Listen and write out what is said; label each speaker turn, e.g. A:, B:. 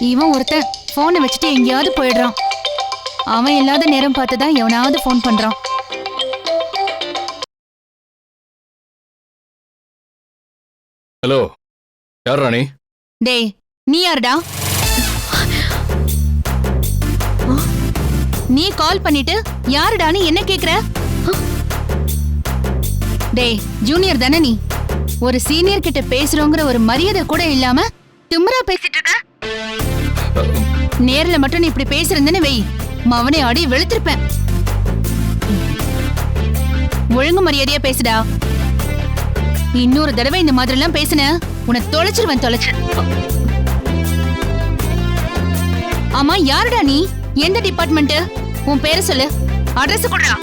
A: இவன் ஒருத்தன் போனை வச்சுட்டு எங்கேயாவது போயிடுறான். அவன் இல்லாத நேரம் பார்த்துதான் எவனாவது போன் பண்றான்.
B: ஹலோ, யார் ராணி?
A: டேய், நீ யாருடா? நீ கால் பண்ணிட்டு யாருடான்னு என்ன கேக்குற? டேய், ஜூனியர் தானே நீ? ஒரு சீனியர் கிட்ட பேசுறோங்கிற ஒரு மரியாதை கூட இல்லாம திமிரா பேசிட்டு இருக்க. நேர்ல மட்டும் நீ இப்படி பேசுறேன்னு வெய், மவனை அடி வெளுத்திருப்பேன். ஒழுங்கு மரியாதையா பேசுடா. இன்னொரு தடவை இந்த மாதிரி எல்லாம் பேசுன உன்னை தொலைச்சிருவேன், தொலைச்சு. ஆமா, யாருடா நீ? எந்த டிபார்ட்மெண்ட்? உன் பேரை சொல்லு, அட்ரஸ் கொடுடா.